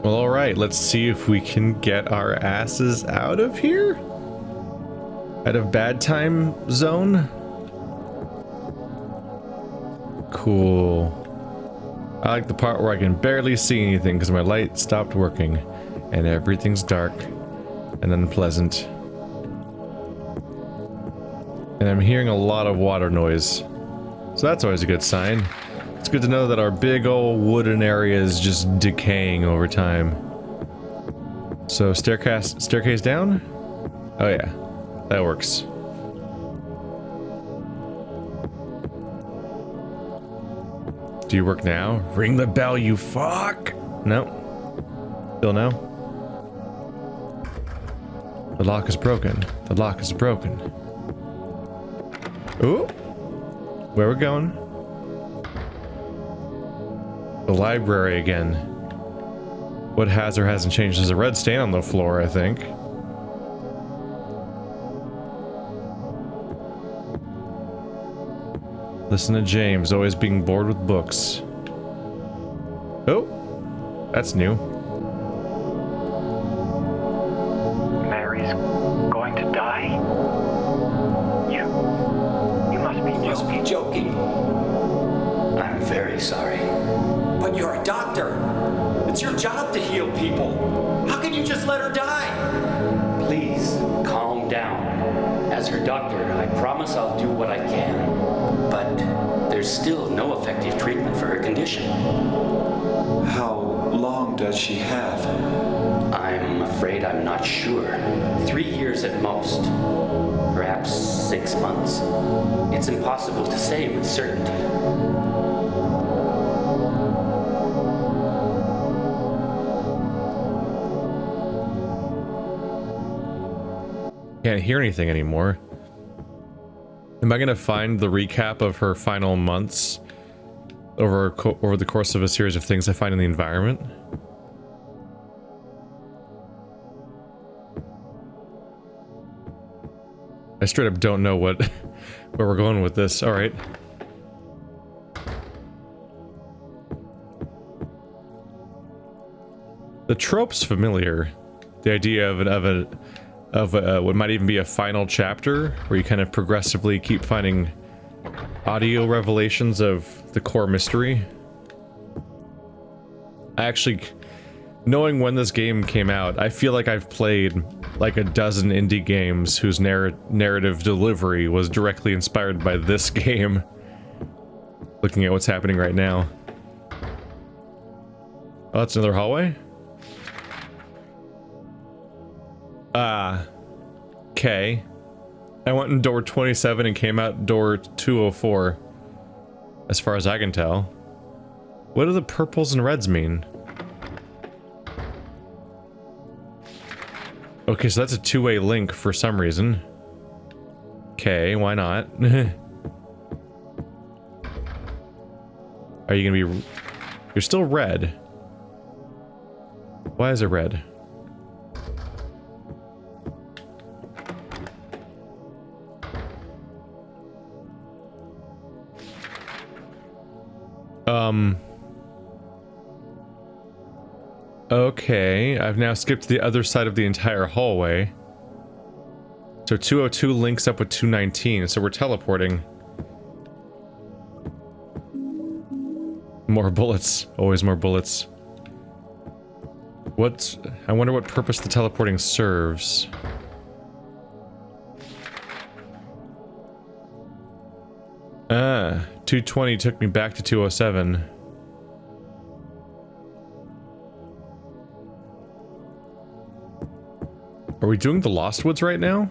Well, alright, let's see if we can get our asses out of here? Out of bad time zone? Cool. I like the part where I can barely see anything because my light stopped working and everything's dark and unpleasant. And I'm hearing a lot of water noise. So that's always a good sign. It's good to know that our big old wooden area is just decaying over time. So staircase down? Oh yeah, that works. Do you work now? Ring the bell, you fuck! No. Still no? The lock is broken. The lock is broken. Ooh! Where we're going? The library again. What has or hasn't changed? There's a red stain on the floor, I think. Listen to James, always being bored with books. Oh, that's new. Mary's going to die? You must be joking. I'm very sorry. But you're a doctor. It's your job to heal people. How can you just let her die? Please, calm down. As her doctor, I promise I'll do what I can. But there's still no effective treatment for her condition. How long does she have? I'm afraid I'm not sure. 3 years at most. Perhaps 6 months. It's impossible to say with certainty. Can't hear anything anymore. Am I gonna find the recap of her final months over the course of a series of things I find in the environment? I straight up don't know where we're going with this. All right. The trope's familiar. The idea of what might even be a final chapter, where you kind of progressively keep finding audio revelations of the core mystery. Actually, knowing when this game came out, I feel like I've played like a dozen indie games whose narrative delivery was directly inspired by this game. Looking at what's happening right now. Oh, that's another hallway? Okay. I went in door 27 and came out door 204. As far as I can tell. What do the purples and reds mean? Okay, so that's a two-way link for some reason. Okay, why not? Are you gonna be... You're still red. Why is it red? Okay, I've now skipped the other side of the entire hallway. So 202 links up with 219, so we're teleporting. More bullets. Always more bullets. I wonder what purpose the teleporting serves. Ah, 220 took me back to 207. Are we doing the Lost Woods right now?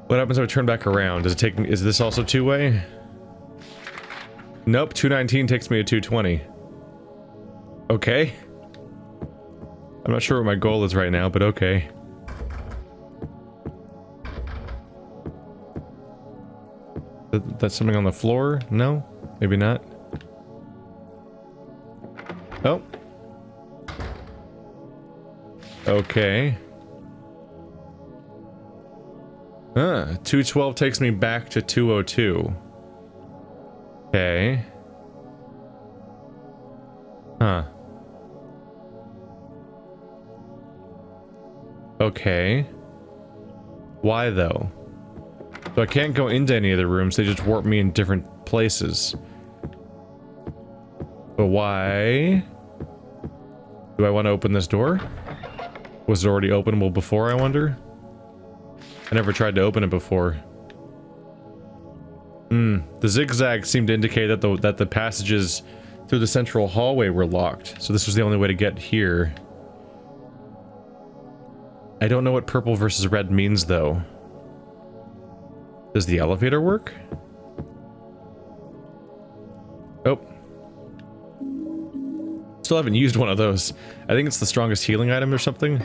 What happens if I turn back around? Is this also two-way? Nope, 219 takes me to 220. Okay. I'm not sure what my goal is right now, but okay. That's something on the floor? No? Maybe not. Oh. Okay. 212 takes me back to 202. Okay. Huh. Okay. Why though? So I can't go into any of the rooms, they just warp me in different places. But why? Do I want to open this door? Was it already openable before, I wonder? I never tried to open it before. The zigzag seemed to indicate that the passages through the central hallway were locked, so this was the only way to get here. I don't know what purple versus red means, though. Does the elevator work? Oh. Still haven't used one of those. I think it's the strongest healing item or something.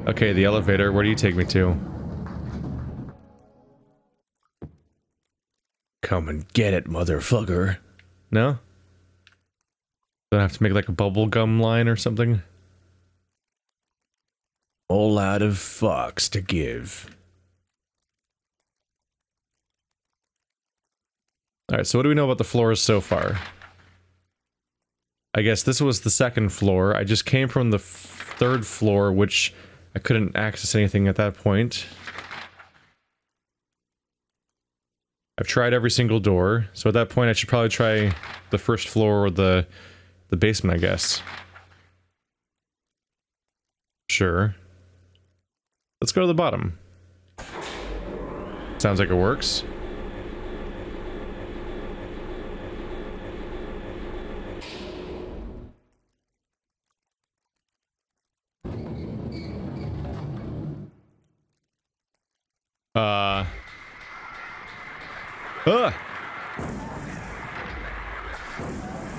Okay, the elevator. Where do you take me to? Come and get it, motherfucker. No? Don't I have to make like a bubblegum line or something? All out of fucks to give. Alright, so what do we know about the floors so far? I guess this was the second floor. I just came from the third floor, which I couldn't access anything at that point. I've tried every single door, so at that point I should probably try the first floor or the basement, I guess. Sure. Let's go to the bottom. Sounds like it works.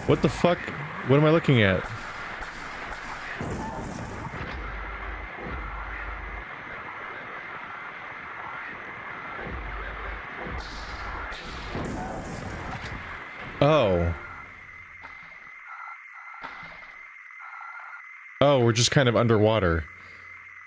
What the fuck? What am I looking at? Oh. Oh, we're just kind of underwater.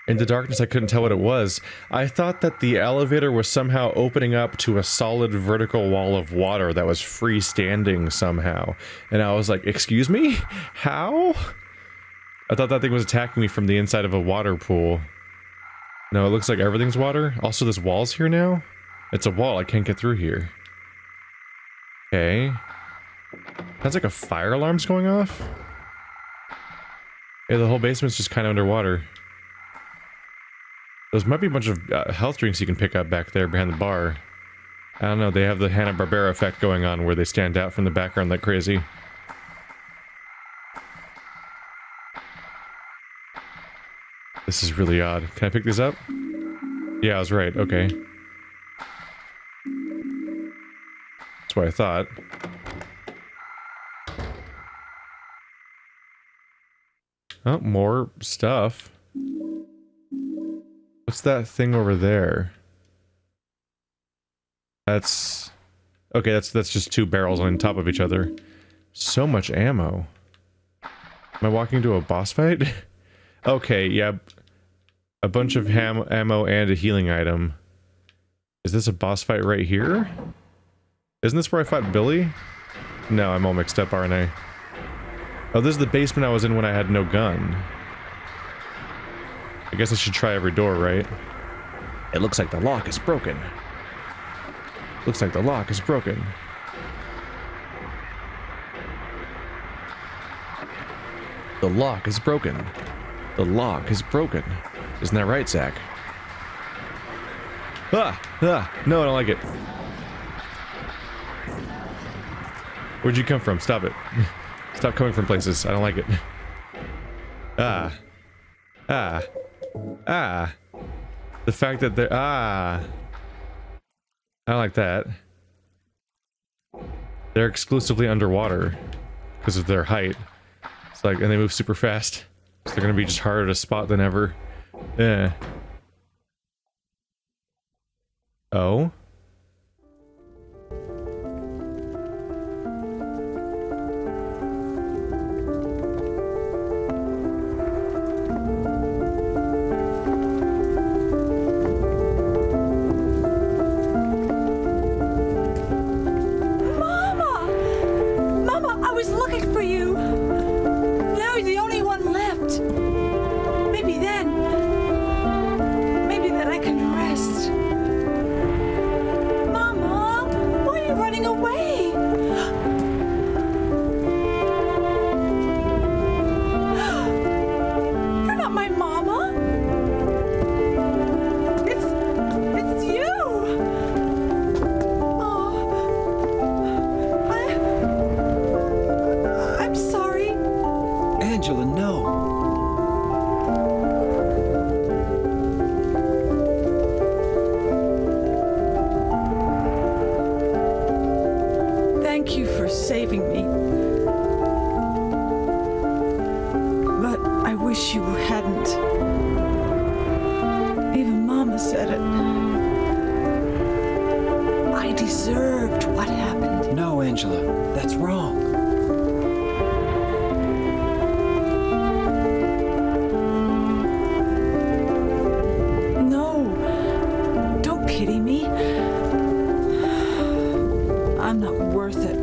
In the darkness, I couldn't tell what it was. I thought that the elevator was somehow opening up to a solid vertical wall of water that was freestanding somehow. And I was like, excuse me? How? I thought that thing was attacking me from the inside of a water pool. No, it looks like everything's water. Also, this wall's here now? It's a wall, I can't get through here. Okay. Sounds like a fire alarm's going off. Yeah, the whole basement's just kind of underwater. Those might be a bunch of health drinks you can pick up back there behind the bar. I don't know, they have the Hanna-Barbera effect going on where they stand out from the background like crazy. This is really odd. Can I pick these up? Yeah, I was right, okay. That's what I thought. Oh, more stuff. What's that thing over there? That's... Okay, that's just two barrels on top of each other. So much ammo. Am I walking to a boss fight? Okay, yeah. A bunch of ammo and a healing item. Is this a boss fight right here? Isn't this where I fought Billy? No, I'm all mixed up, aren't I? Oh, this is the basement I was in when I had no gun. I guess I should try every door, right? It looks like the lock is broken. Looks like the lock is broken. The lock is broken. The lock is broken. Isn't that right, Zach? Ah! Ah! No, I don't like it. Where'd you come from? Stop it. Stop coming from places. I don't like it. Ah. Ah. Ah. The fact that they're... Ah. I don't like that. They're exclusively underwater because of their height. It's like, and they move super fast. So they're gonna be just harder to spot than ever. Yeah. Oh? Angela, no. Thank you for saving me. But I wish you hadn't. Even Mama said it. I deserved what happened. No, Angela, that's wrong. No, don't pity me. I'm not worth it.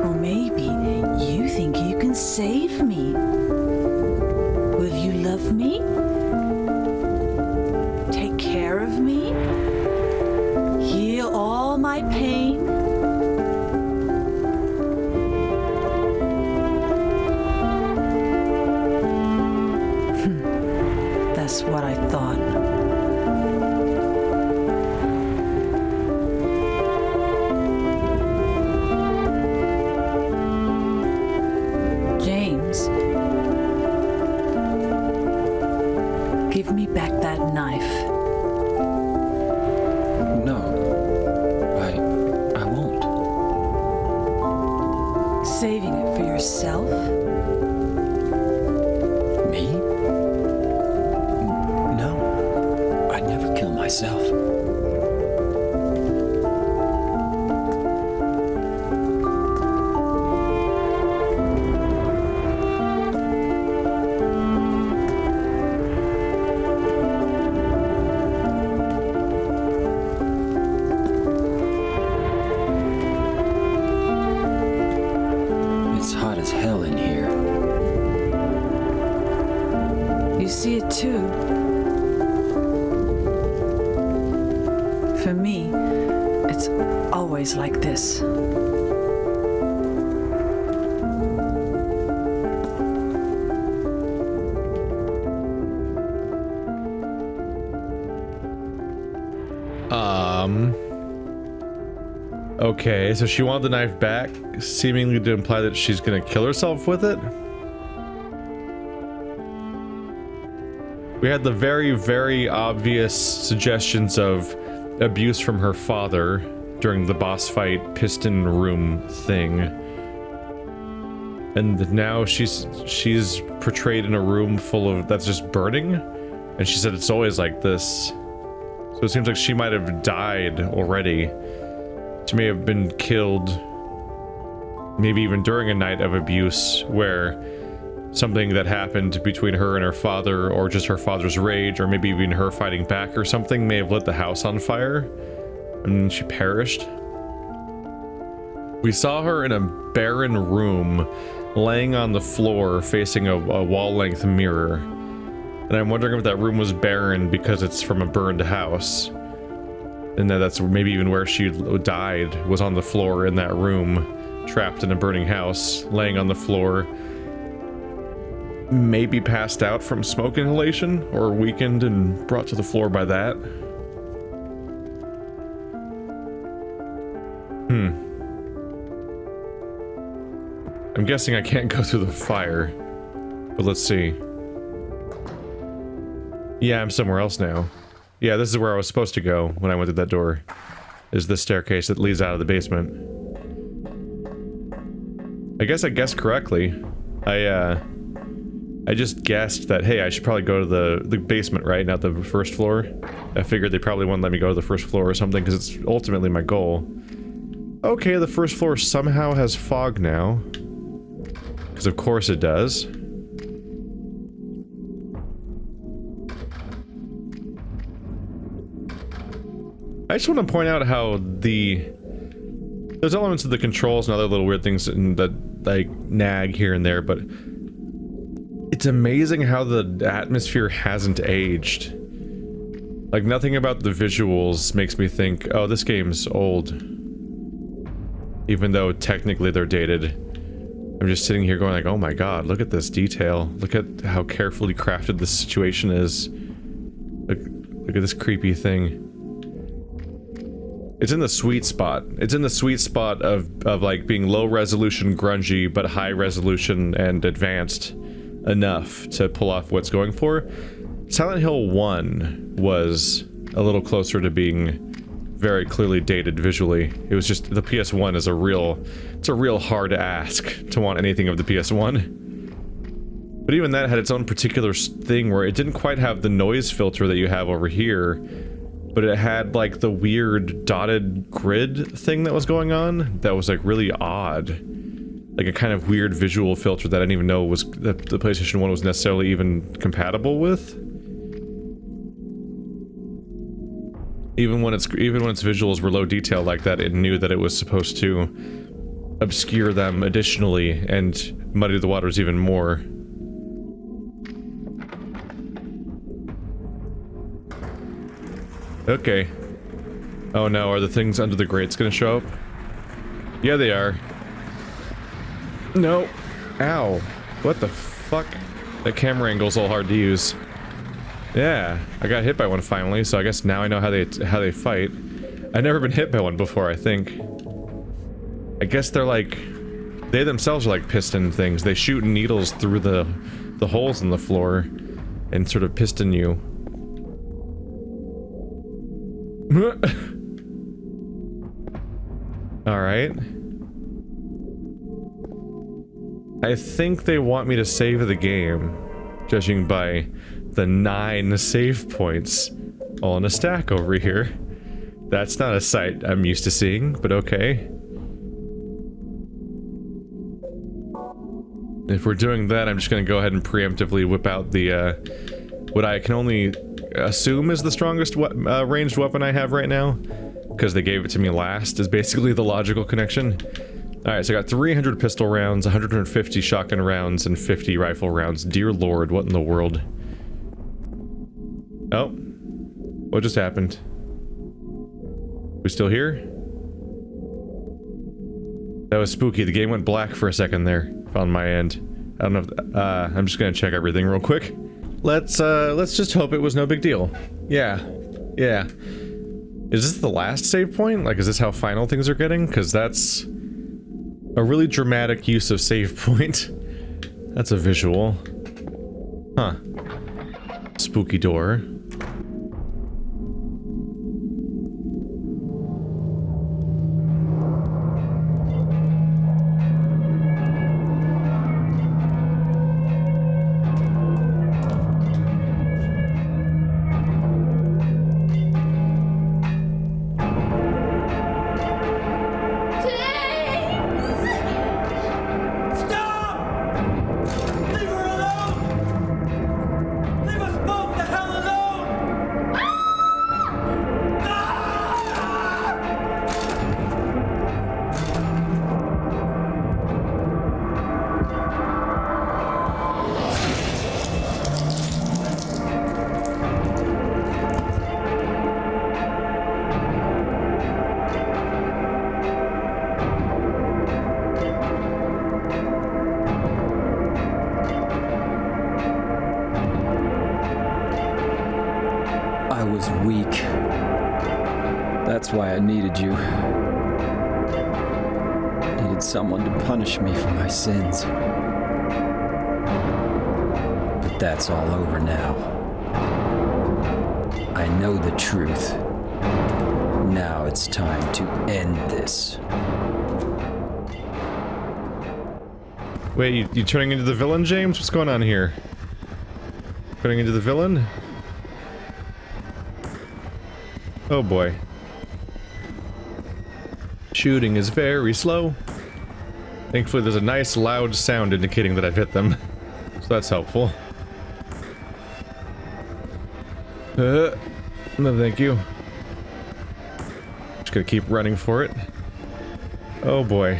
Or maybe you think you can save me. Will you love me? Take care of me? Heal all my pain? That's what I thought. James, give me back that knife. No, I won't. Saving it for yourself? Me? No, I'd never kill myself. It's hot as hell in here. You see it too. For me, it's always like this. Okay, so she wanted the knife back, seemingly to imply that she's gonna kill herself with it? We had the very, very obvious suggestions of abuse from her father during the boss fight piston room thing. And now she's portrayed in a room full of that's just burning, and she said it's always like this. So it seems like she might have died already. She may have been killed maybe even during a night of abuse where something that happened between her and her father, or just her father's rage, or maybe even her fighting back or something, may have lit the house on fire and she perished. We saw her in a barren room laying on the floor facing a wall-length mirror, and I'm wondering if that room was barren because it's from a burned house, and that's maybe even where she died, was on the floor in that room, trapped in a burning house, laying on the floor, maybe passed out from smoke inhalation, or weakened and brought to the floor by that. I'm guessing I can't go through the fire, but let's see. Yeah, I'm somewhere else now. Yeah, this is where I was supposed to go when I went through that door. Is this staircase that leads out of the basement. I guess I guessed correctly. I just guessed that, hey, I should probably go to the basement, right? Not the first floor. I figured they probably wouldn't let me go to the first floor or something, because it's ultimately my goal. Okay, the first floor somehow has fog now. Because of course it does. I just want to point out how there's elements of the controls and other little weird things that like nag here and there, but it's amazing how the atmosphere hasn't aged. Like, nothing about the visuals makes me think, oh, this game's old. Even though technically they're dated. I'm just sitting here going like, oh my god, look at this detail. Look at how carefully crafted this situation is. Look at this creepy thing. It's in the sweet spot. It's in the sweet spot of like being low resolution grungy, but high resolution and advanced enough to pull off what's going for. Silent Hill 1 was a little closer to being very clearly dated visually. It was just, the PS1 is it's a real hard ask to want anything of the PS1. But even that had its own particular thing where it didn't quite have the noise filter that you have over here, but it had like the weird dotted grid thing that was going on that was like really odd. Like a kind of weird visual filter that I didn't even know was the PlayStation 1 was necessarily even compatible with. Even when its visuals were low detail like that, it knew that it was supposed to obscure them additionally and muddy the waters even more. Okay. Oh no, are the things under the grates gonna show up? Yeah, they are. No. Ow. What the fuck? That camera angle's all hard to use. Yeah, I got hit by one finally, so I guess now I know how they fight. I've never been hit by one before, I think. I guess they're like... They themselves are like piston things. They shoot needles through the holes in the floor and sort of piston you. Alright. I think they want me to save the game, judging by the 9 save points all in a stack over here. That's not a sight I'm used to seeing, but okay. If we're doing that, I'm just gonna go ahead and preemptively whip out the, what I can only assume is the strongest ranged weapon I have right now, because they gave it to me last, is basically the logical connection. Alright, so I got 300 pistol rounds, 150 shotgun rounds, and 50 rifle rounds. Dear Lord, what in the world? Oh. What just happened? We still here? That was spooky. The game went black for a second there, on my end. I don't know if, I'm just gonna check everything real quick. Let's just hope it was no big deal. Yeah. Yeah. Is this the last save point? Like, is this how final things are getting? Because that's a really dramatic use of save point. That's a visual. Huh. Spooky door. That's why I needed you. Needed someone to punish me for my sins. But that's all over now. I know the truth. Now it's time to end this. Wait, you turning into the villain, James? What's going on here? Turning into the villain? Oh boy. Shooting is very slow. Thankfully there's a nice loud sound indicating that I've hit them. So that's helpful. No thank you. Just gonna keep running for it. Oh boy.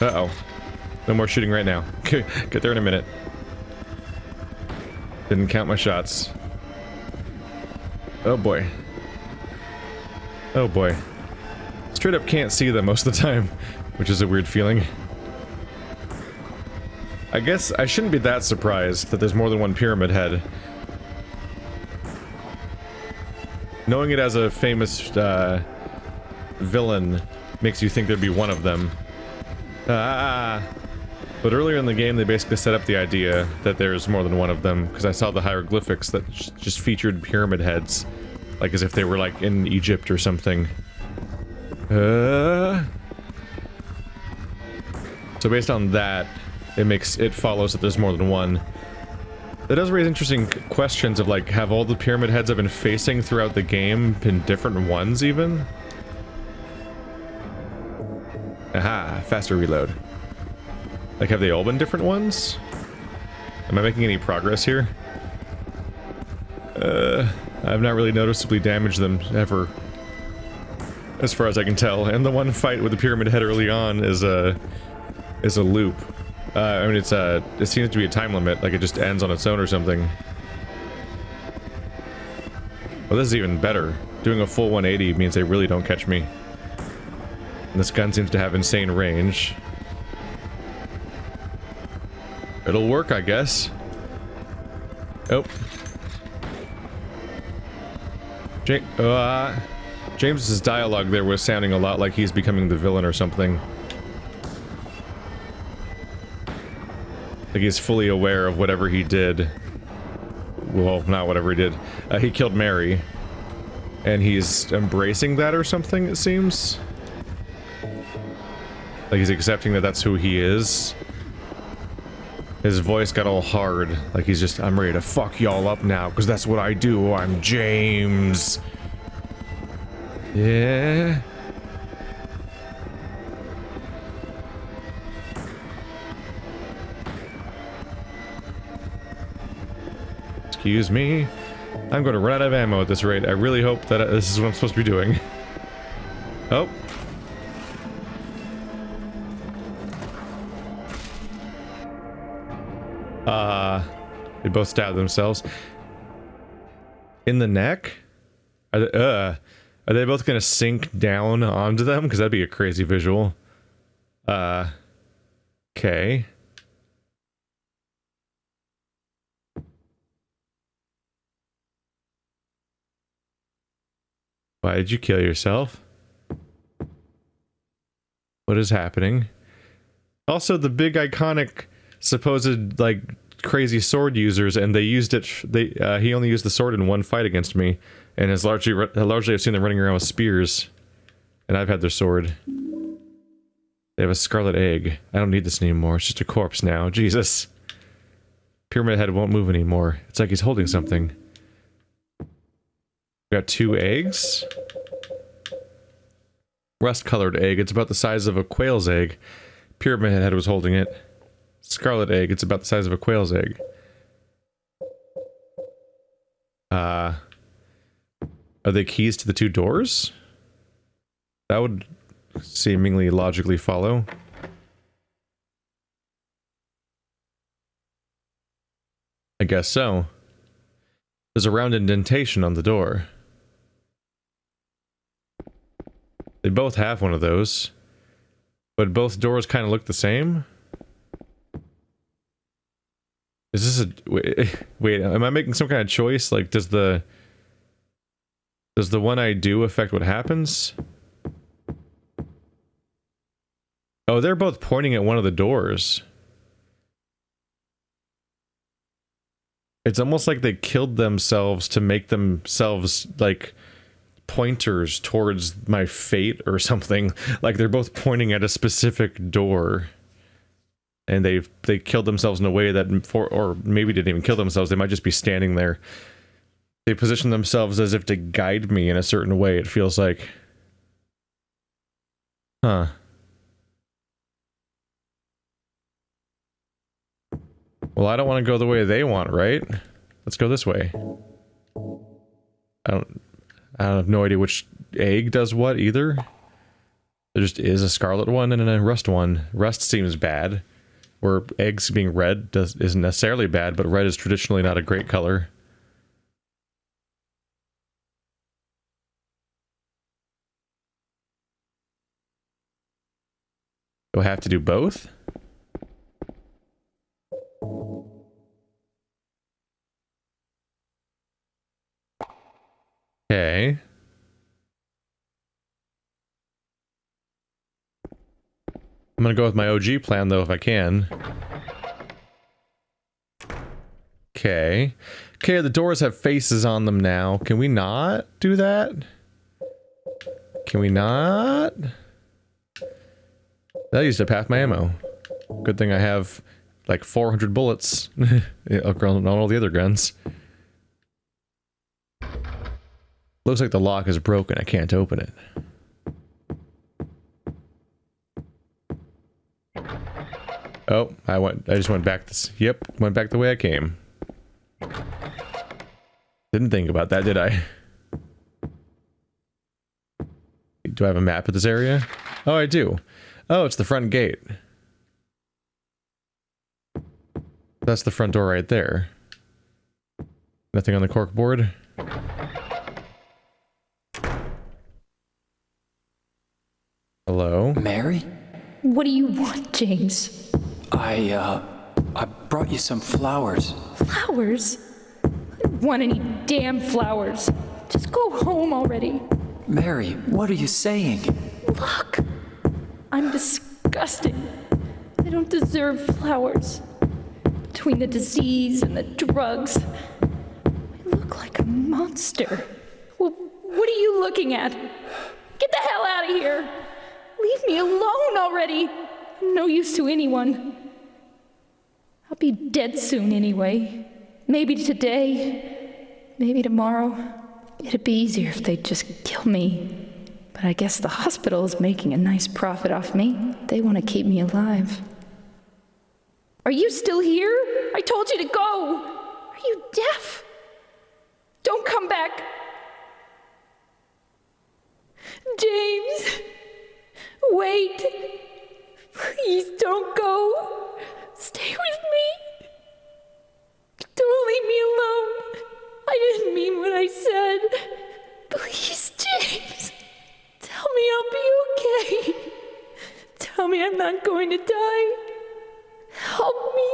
Uh-oh. No more shooting right now. Get there in a minute. Didn't count my shots. Oh boy. Oh boy. Straight up can't see them most of the time, which is a weird feeling. I guess I shouldn't be that surprised that there's more than one pyramid head. Knowing it as a famous villain makes you think there'd be one of them. But earlier in the game, they basically set up the idea that there's more than one of them, because I saw the hieroglyphics that just featured pyramid heads, like as if they were like in Egypt or something. So based on that, it follows that there's more than one. That does raise interesting questions of like, have all the pyramid heads I've been facing throughout the game been different ones even? Aha, faster reload. Like, have they all been different ones? Am I making any progress here? I've not really noticeably damaged them ever, as far as I can tell. And the one fight with the pyramid head early on is a loop. I mean, it seems to be a time limit, like it just ends on its own or something. Well, this is even better. Doing a full 180 means they really don't catch me. And this gun seems to have insane range. It'll work, I guess. Oh. James's dialogue there was sounding a lot like he's becoming the villain or something. Like he's fully aware of whatever he did. Well, not whatever he did. He killed Mary. And he's embracing that or something, it seems. Like he's accepting that that's who he is. His voice got all hard. Like he's just, I'm ready to fuck y'all up now, because that's what I do. I'm James. Yeah. Excuse me. I'm going to run out of ammo at this rate. I really hope that this is what I'm supposed to be doing. Oh. They both stabbed themselves. In the neck? Are they both gonna sink down onto them? Because that'd be a crazy visual. Okay. Why did you kill yourself? What is happening? Also, the big iconic supposed, like, crazy sword users, and they used it, he only used the sword in one fight against me, and has largely I've seen them running around with spears, and I've had their sword. They have a scarlet egg. I don't need this anymore, it's just a corpse now, Jesus. Pyramid head won't move anymore. It's like he's holding something. We got 2 eggs. Rust-colored egg, it's about the size of a quail's egg. Pyramid head was holding it. Scarlet egg, it's about the size of a quail's egg. Are they keys to the 2 doors? That would seemingly logically follow. I guess so. There's a round indentation on the door. They both have one of those. But both doors kind of look the same? Is this a... Wait, am I making some kind of choice? Like, does the one I do affect what happens? Oh, they're both pointing at one of the doors. It's almost like they killed themselves to make themselves, like, pointers towards my fate or something. Like, they're both pointing at a specific door. And they killed themselves in a way that, or maybe didn't even kill themselves, they might just be standing there. They position themselves as if to guide me in a certain way, it feels like. Huh. Well, I don't want to go the way they want, right? Let's go this way. I have no idea which egg does what either. There just is a scarlet one and a rust one. Rust seems bad. Where eggs being red isn't necessarily bad, but red is traditionally not a great color. Do I have to do both? Okay. I'm gonna go with my OG plan though if I can. Okay. Okay, the doors have faces on them now. Can we not do that? Can we not? That used up half my ammo. Good thing I have like 400 bullets on all the other guns. Looks like the lock is broken. I can't open it. Oh, I just went back went back the way I came. Didn't think about that, did I? Do I have a map of this area? Oh, I do. Oh, it's the front gate. That's the front door right there. Nothing on the cork board. Hello? Mary? What do you want, James? I brought you some flowers. Flowers? I don't want any damn flowers. Just go home already. Mary, what are you saying? Look, I'm disgusting. I don't deserve flowers. Between the disease and the drugs, I look like a monster. Well, what are you looking at? Get the hell out of here. Leave me alone already. I'm no use to anyone. I'll be dead soon anyway. Maybe today, maybe tomorrow. It'd be easier if they'd just kill me. But I guess the hospital is making a nice profit off me. They want to keep me alive. Are you still here? I told you to go. Are you deaf? Don't come back. James, wait. Please don't go. Stay with me. Don't leave me alone. I didn't mean what I said. Please, James. Tell me I'll be okay. Tell me I'm not going to die. Help me.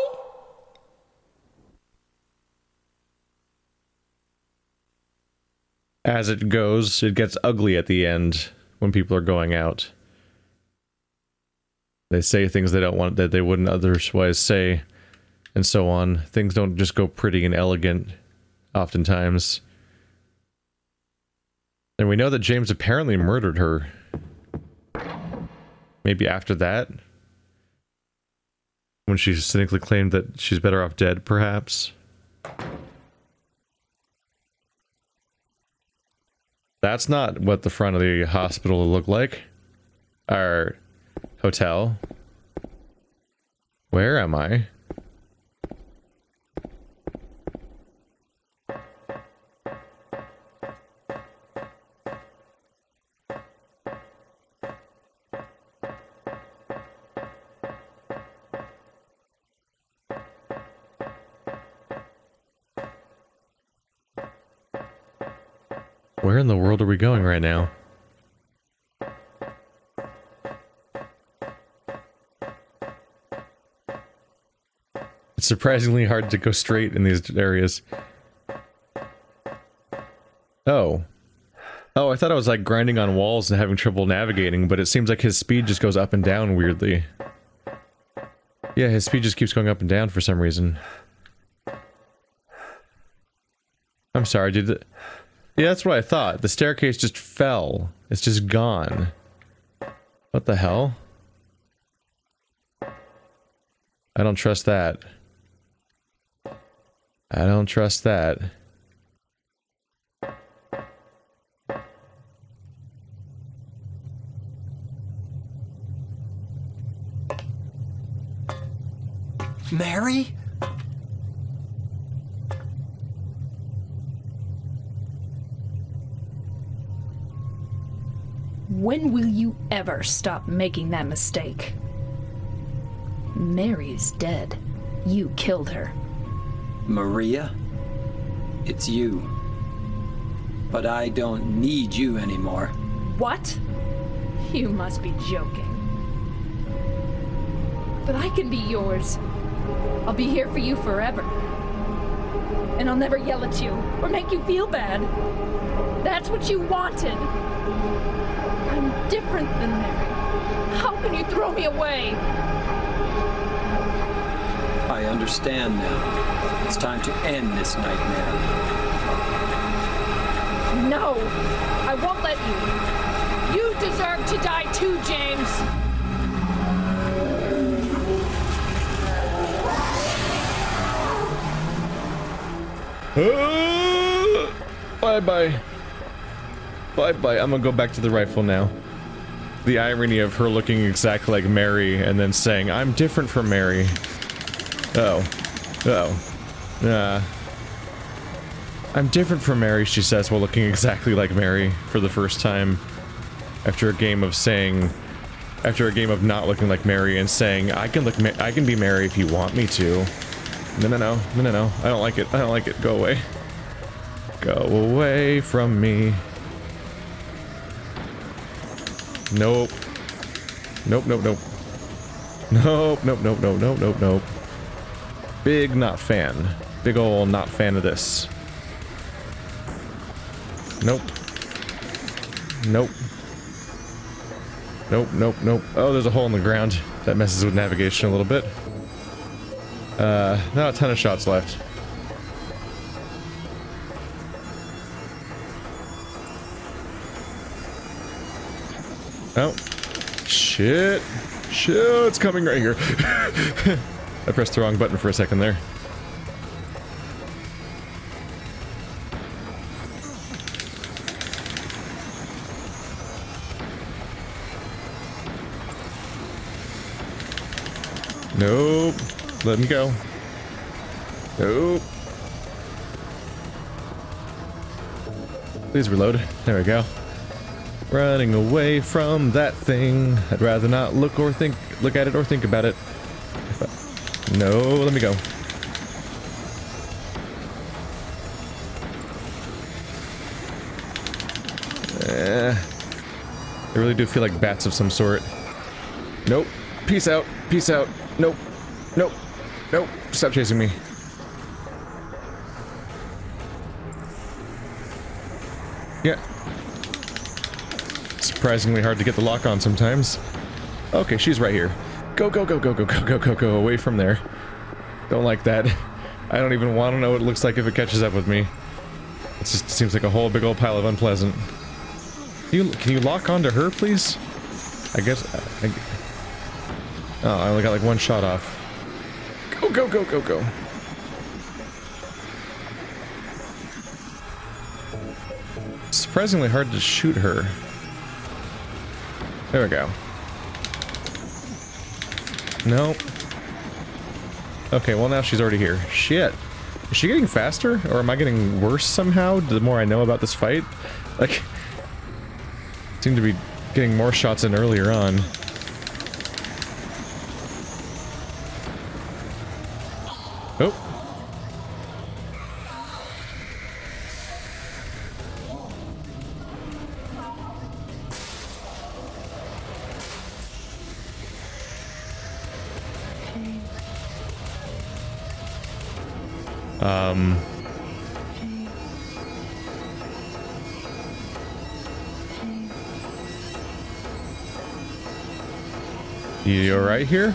As it goes, it gets ugly at the end when people are going out. They say things they don't want, that they wouldn't otherwise say, and so on. Things don't just go pretty and elegant, oftentimes. And we know that James apparently murdered her. Maybe after that? When she cynically claimed that she's better off dead, perhaps? That's not what the front of the hospital looked like. Our hotel. Where am I? Where in the world are we going right now? It's surprisingly hard to go straight in these areas. Oh. Oh, I thought I was like grinding on walls and having trouble navigating, but it seems like his speed just goes up and down weirdly. Yeah, his speed just keeps going up and down for some reason. I'm sorry, dude. Yeah, that's what I thought. The staircase just fell. It's just gone. What the hell? I don't trust that. I don't trust that. Mary? When will you ever stop making that mistake? Mary's dead. You killed her. Maria? It's you. But I don't need you anymore. What? You must be joking. But I can be yours. I'll be here for you forever. And I'll never yell at you or make you feel bad. That's what you wanted. I'm different than Mary. How can you throw me away? I understand now. It's time to end this nightmare. No, I won't let you. You deserve to die too, James. Bye-bye. Bye-bye. I'm gonna go back to the rifle now. The irony of her looking exactly like Mary and then saying, I'm different from Mary. Oh. I'm different from Mary, she says, while looking exactly like Mary for the first time. After a game of not looking like Mary and saying, I can be Mary if you want me to. No. I don't like it. Go away. Go away from me. Nope. Nope. Big not fan. Big ol' not fan of this. Nope. Oh, there's a hole in the ground. That messes with navigation a little bit. Not a ton of shots left. Oh. Shit, it's coming right here. I pressed the wrong button for a second there. Nope. Let me go. Nope. Please reload. There we go. Running away from that thing. I'd rather not look at it or think about it. No, let me go. I really do feel like bats of some sort. Nope. Peace out. Nope. Stop chasing me. Yeah. Surprisingly hard to get the lock on sometimes. Okay, she's right here. Go away from there. Don't like that. I don't even want to know what it looks like if it catches up with me. It just seems like a whole big old pile of unpleasant. Can you lock onto her, please? I guess... Oh, I only got like one shot off. Go. Surprisingly hard to shoot her. There we go. Nope. Okay, well now she's already here. Shit. Is she getting faster? Or am I getting worse somehow the more I know about this fight? Like... seem to be getting more shots in earlier on. Oh. You alright here?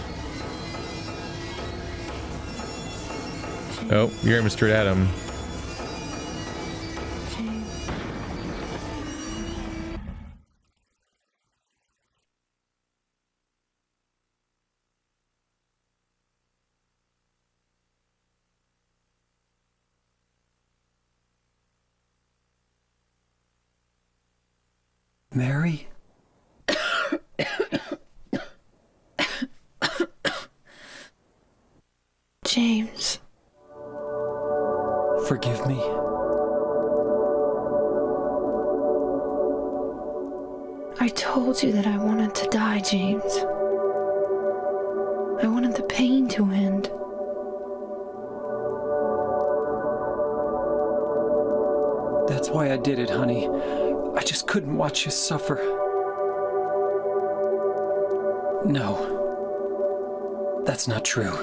Oh, you're Mr. Adam. Mary? James. Forgive me. I told you that I wanted to die, James. I wanted the pain to end. That's why I did it, honey. I just couldn't watch you suffer. No. That's not true.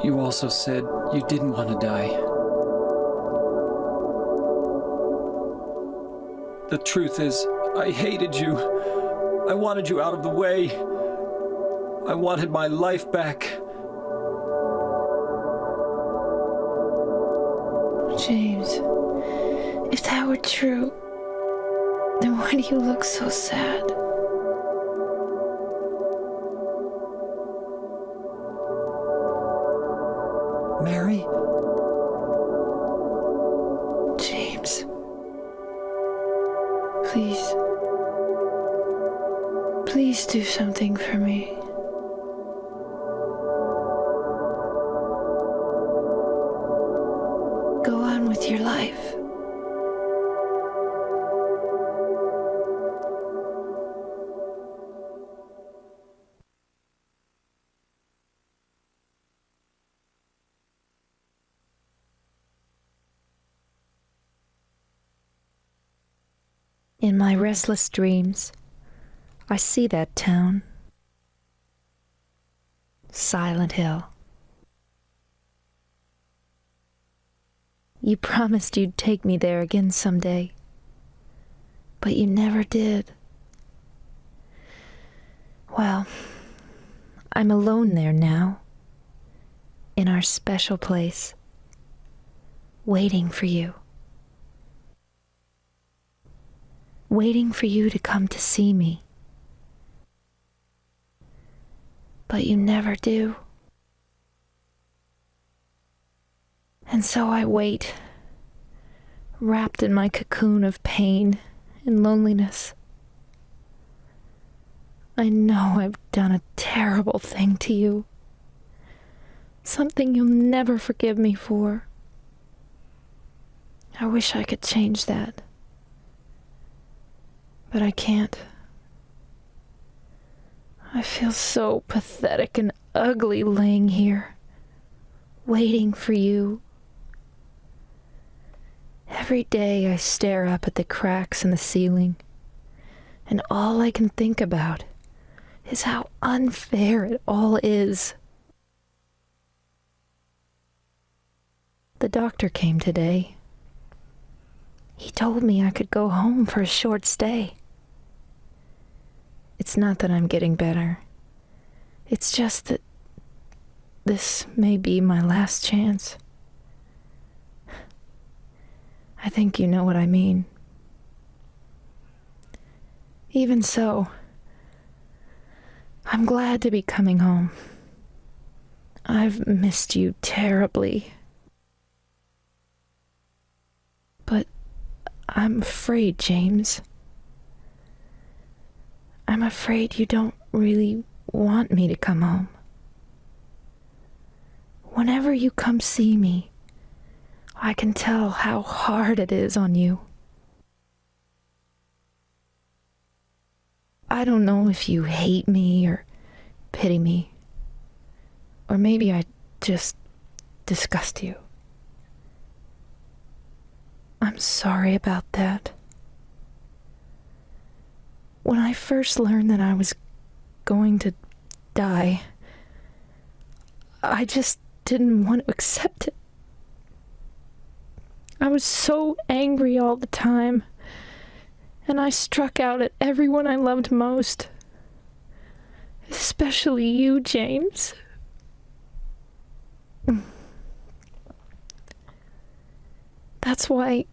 You also said you didn't want to die. The truth is, I hated you. I wanted you out of the way. I wanted my life back. James, if that were true, then why do you look so sad? Mary? James, please. Please do something for me. Go on with your life. In my restless dreams, I see that town. Silent Hill. You promised you'd take me there again someday, but you never did. Well, I'm alone there now, in our special place, waiting for you. Waiting for you to come to see me. But you never do. And so I wait, wrapped in my cocoon of pain and loneliness. I know I've done a terrible thing to you. Something you'll never forgive me for. I wish I could change that. But I can't. I feel so pathetic and ugly laying here, waiting for you. Every day I stare up at the cracks in the ceiling, and all I can think about is how unfair it all is. The doctor came today. He told me I could go home for a short stay. It's not that I'm getting better. It's just that this may be my last chance. I think you know what I mean. Even so, I'm glad to be coming home. I've missed you terribly. But I'm afraid, James. I'm afraid you don't really want me to come home. Whenever you come see me, I can tell how hard it is on you. I don't know if you hate me or pity me, or maybe I just disgust you. I'm sorry about that. When I first learned that I was going to die, I just didn't want to accept it. I was so angry all the time, and I struck out at everyone I loved most, especially you, James. That's why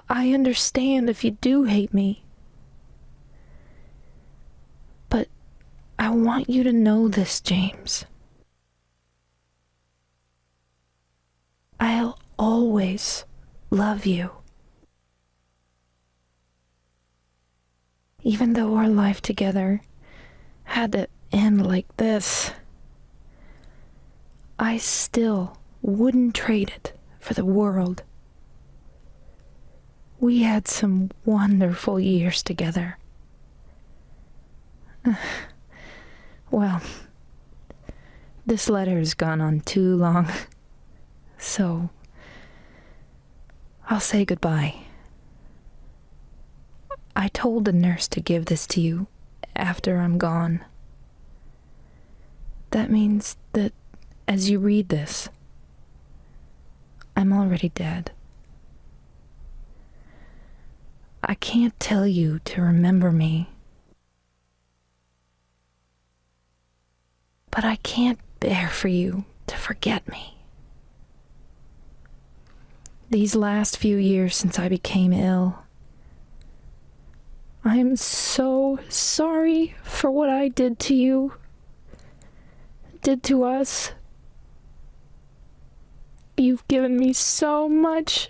I understand if you do hate me. But I want you to know this, James. I'll always love you. Even though our life together had to end like this, I still wouldn't trade it for the world. We had some wonderful years together. Well, this letter has gone on too long, so I'll say goodbye. I told the nurse to give this to you after I'm gone. That means that As you read this, I'm already dead. I can't tell you to remember me, but I can't bear for you to forget me. These last few years since I became ill, I am so sorry for what I did to you, did to us. You've given me so much,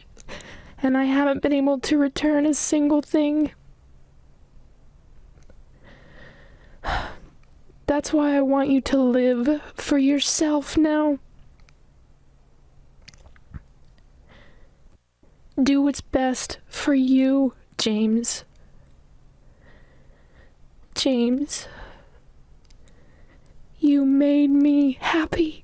and I haven't been able to return a single thing. That's why I want you to live for yourself now. Do what's best for you, James. James, you made me happy.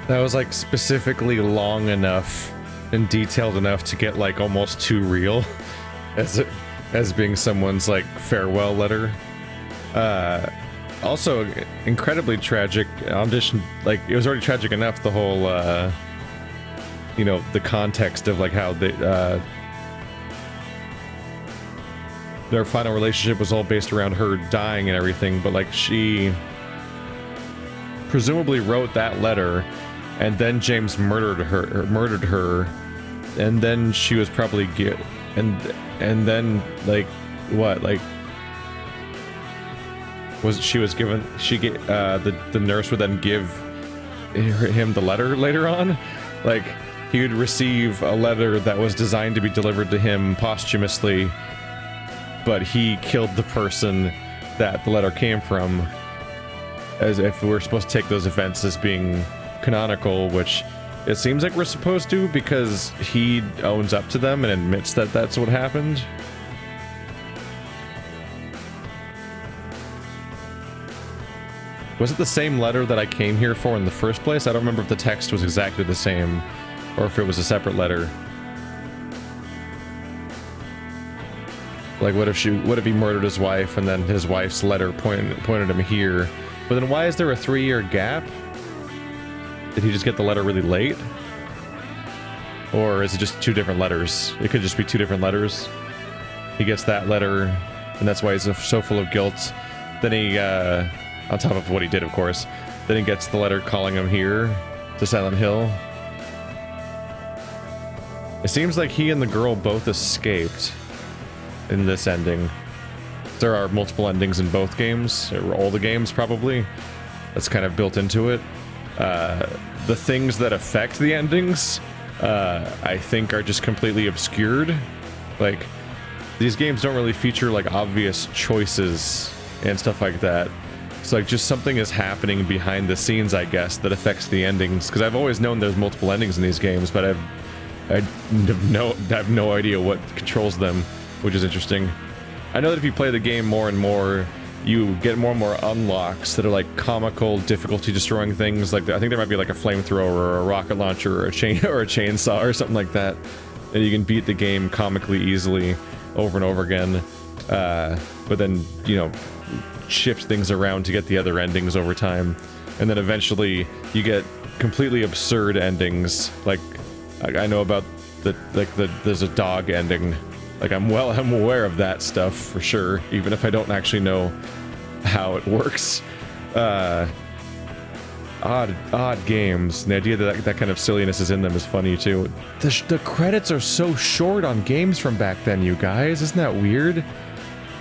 That was like specifically long enough and detailed enough to get like almost too real as being someone's like farewell letter. Also incredibly tragic audition. Like it was already tragic enough, the whole you know, the context of like how they their final relationship was all based around her dying and everything, but like she presumably wrote that letter and then James murdered her, and then she was probably and then like what, like the nurse would then give him the letter later on. Like he would receive a letter that was designed to be delivered to him posthumously, but he killed the person that the letter came from, as if we're supposed to take those events as being canonical, which it seems like we're supposed to, because he owns up to them and admits that that's what happened. Was it the same letter that I came here for in the first place? I don't remember if the text was exactly the same or if it was a separate letter. Like what if he murdered his wife and then his wife's letter pointed him here? But then why is there a 3-year gap? Did he just get the letter really late? Or is it just 2 different letters? It could just be 2 different letters. He gets that letter, and that's why he's so full of guilt. Then he, on top of what he did, of course, then he gets the letter calling him here to Silent Hill. It seems like he and the girl both escaped in this ending. There are multiple endings in both games, or all the games probably. That's kind of built into it. The things that affect the endings, I think are just completely obscured. Like, these games don't really feature like obvious choices and stuff like that. So like just something is happening behind the scenes, I guess, that affects the endings. Because I've always known there's multiple endings in these games, but I have no idea what controls them, which is interesting. I know that if you play the game more and more, you get more and more unlocks that are like comical, difficulty destroying things. Like I think there might be like a flamethrower or a rocket launcher or a chainsaw or something like that, and you can beat the game comically easily over and over again. but then, you know, shift things around to get the other endings over time. And then eventually you get completely absurd endings. Like, I know about there's a dog ending. Like, I'm aware of that stuff for sure, even if I don't actually know how it works. Odd games. And the idea that that kind of silliness is in them is funny too. The credits are so short on games from back then, you guys. Isn't that weird?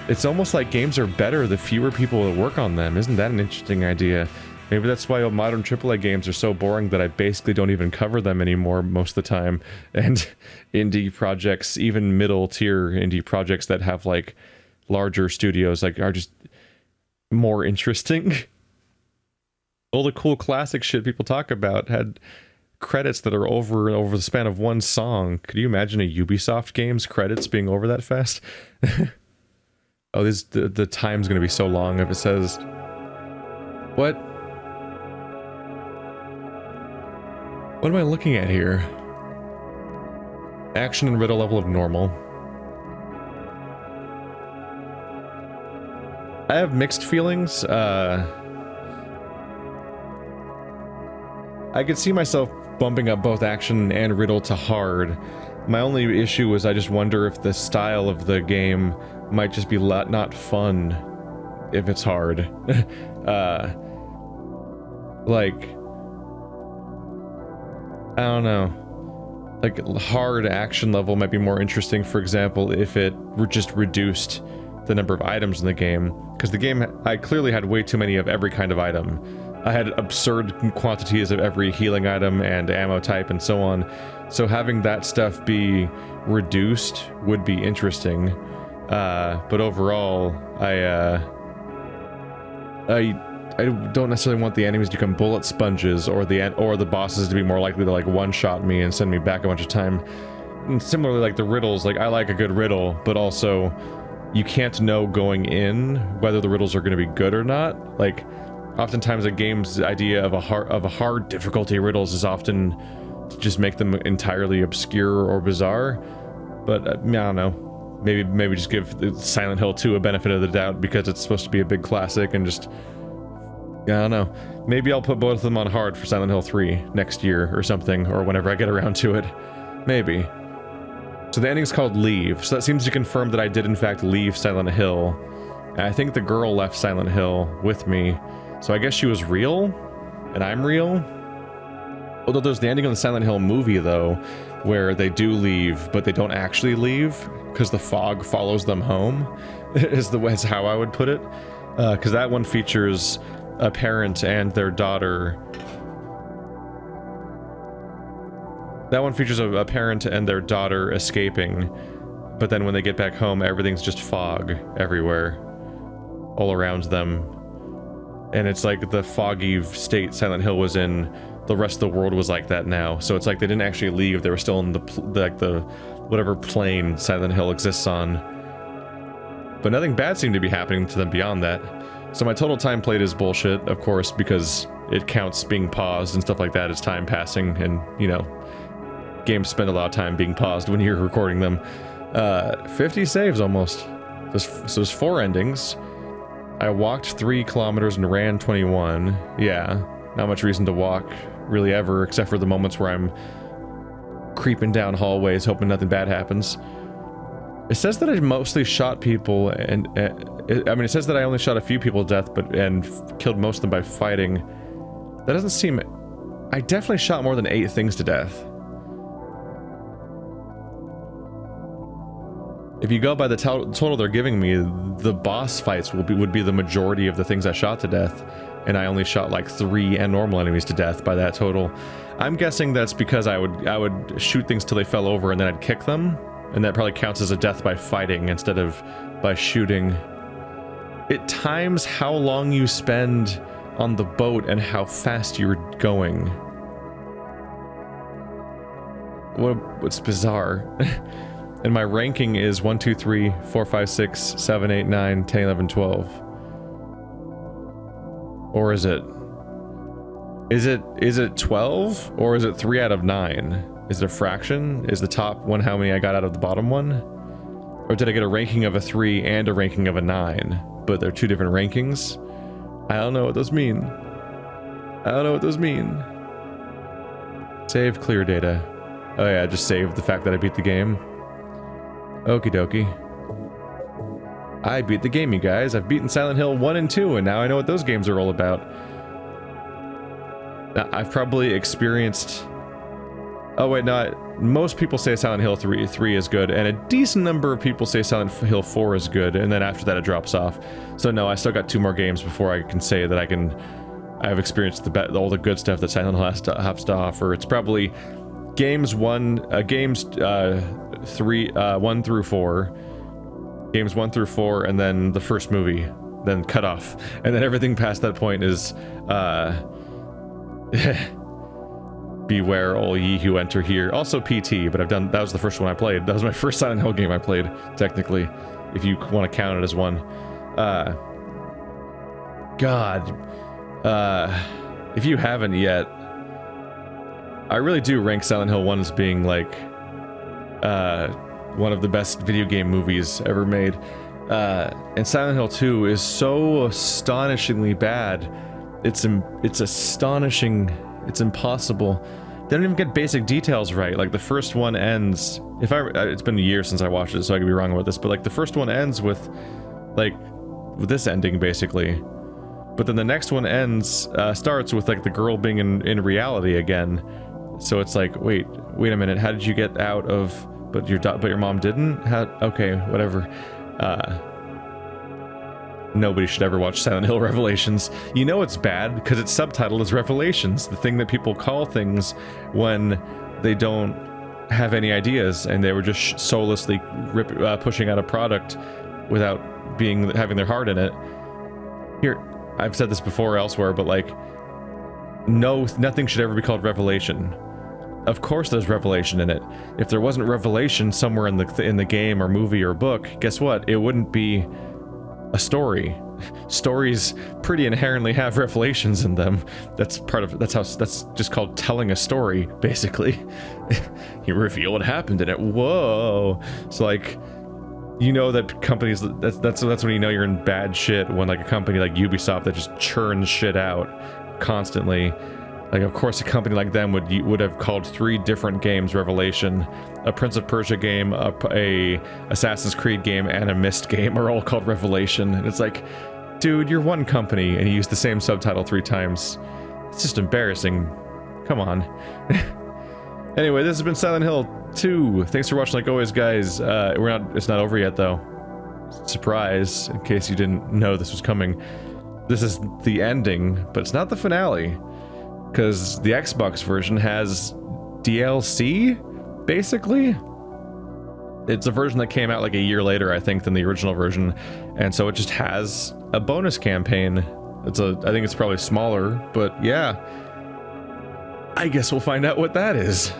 It's almost like games are better the fewer people that work on them. Isn't that an interesting idea? Maybe that's why modern AAA games are so boring that I basically don't even cover them anymore most of the time. And indie projects, even middle tier indie projects that have like larger studios, like are just more interesting. All the cool classic shit people talk about had credits that are over the span of one song. Could you imagine a Ubisoft game's credits being over that fast? Oh, the time's gonna be so long if it says... What? What am I looking at here? Action and riddle level of normal. I have mixed feelings. I could see myself bumping up both action and riddle to hard. My only issue is I just wonder if the style of the game might just be not fun if it's hard. Like, I don't know. Like, hard action level might be more interesting, for example, if it were just reduced the number of items in the game. Because the game, I clearly had way too many of every kind of item. I had absurd quantities of every healing item and ammo type and so on. So having that stuff be reduced would be interesting. But overall, I don't necessarily want the enemies to become bullet sponges or the bosses to be more likely to like one-shot me and send me back a bunch of time. And similarly, like the riddles, like I like a good riddle, but also you can't know going in whether the riddles are going to be good or not. Like, oftentimes a game's idea of a hard difficulty riddles is often to just make them entirely obscure or bizarre. But I don't know. Maybe just give Silent Hill 2 a benefit of the doubt because it's supposed to be a big classic and just... I don't know. Maybe I'll put both of them on hard for Silent Hill 3 next year or something, or whenever I get around to it. Maybe. So the ending's called Leave, so that seems to confirm that I did in fact leave Silent Hill. And I think the girl left Silent Hill with me, so I guess she was real, and I'm real? Although there's the ending of the Silent Hill movie, though, where they do leave, but they don't actually leave, because the fog follows them home, is how I would put it. Because that one features a parent and their daughter. That one features a parent and their daughter escaping, but then when they get back home, everything's just fog everywhere, all around them. And it's like the foggy state Silent Hill was in, the rest of the world was like that now. So it's like they didn't actually leave, they were still in the whatever plane Silent Hill exists on. But nothing bad seemed to be happening to them beyond that. So my total time played is bullshit, of course, because it counts being paused and stuff like that as time passing, and, you know, games spend a lot of time being paused when you're recording them. 50 saves almost. So there's 4 endings. I walked 3 kilometers and ran 21. Yeah, not much reason to walk really ever, except for the moments where I'm creeping down hallways hoping nothing bad happens. It says that I mostly shot people, and I mean, it says that I only shot a few people to death, and killed most of them by fighting. That doesn't seem... I definitely shot more than 8 things to death. If you go by the total they're giving me, the boss fights would be the majority of the things I shot to death, and I only shot like 3 and normal enemies to death by that total. I'm guessing that's because I would shoot things till they fell over and then I'd kick them, and that probably counts as a death by fighting instead of by shooting. It times how long you spend on the boat and how fast you're going. What's bizarre. And my ranking is 1, 2, 3, 4, 5, 6, 7, 8, 9, 10, 11, 12. Or is it 12? Or is it 3 out of 9? Is it a fraction? Is the top one how many I got out of the bottom one? Or did I get a ranking of a 3 and a ranking of a 9? But they're 2 different rankings? I don't know what those mean. I don't know what those mean. Save clear data. Oh yeah, I just saved the fact that I beat the game. Okie dokie. I beat the game, you guys. I've beaten Silent Hill 1 and 2, and now I know what those games are all about. Now, I've probably experienced... Oh wait, no, most people say Silent Hill 3 is good, and a decent number of people say Silent Hill 4 is good, and then after that it drops off. So no, I still got 2 more games before I can say that I've experienced all the good stuff that Silent Hill has to offer. It's probably games 1 through 4, games 1 through 4, and then the first movie, then cut off, and then everything past that point is beware all ye who enter here. Also PT, but that was the first one I played. That was my first Silent Hill game I played, technically, if you want to count it as one. If you haven't yet, I really do rank Silent Hill 1 as being like one of the best video game movies ever made. And Silent Hill 2 is so astonishingly bad. It's astonishing. It's impossible. They don't even get basic details right. Like the first one ends. It's been a year since I watched it, so I could be wrong about this. But like the first one ends with this ending basically. But then the next one starts with like the girl being in reality again. So it's like, wait a minute. How did you get out of? But your mom didn't. Okay, whatever. Nobody should ever watch Silent Hill Revelations. You know it's bad because its subtitle is Revelations, the thing that people call things when they don't have any ideas and they were just soullessly pushing out a product without having their heart in it. Here, I've said this before elsewhere, but like, nothing should ever be called Revelation. Of course there's revelation in it. If there wasn't revelation somewhere in the game or movie or book, guess what? It wouldn't be a story. Stories pretty inherently have revelations in them. That's just called telling a story, basically. You reveal what happened in it. Whoa. So like, you know that companies, that's when you know you're in bad shit, when like a company like Ubisoft that just churns shit out constantly. Like, of course, a company like them would have called 3 different games Revelation. A Prince of Persia game, a Assassin's Creed game, and a Myst game are all called Revelation. And it's like, dude, you're one company, and you use the same subtitle 3 times. It's just embarrassing. Come on. Anyway, this has been Silent Hill 2. Thanks for watching, like always, guys. It's not over yet, though. Surprise, in case you didn't know this was coming. This is the ending, but it's not the finale. Because the Xbox version has DLC, basically. It's a version that came out like a year later, I think, than the original version, and so it just has a bonus campaign. I think it's probably smaller, but yeah. I guess we'll find out what that is.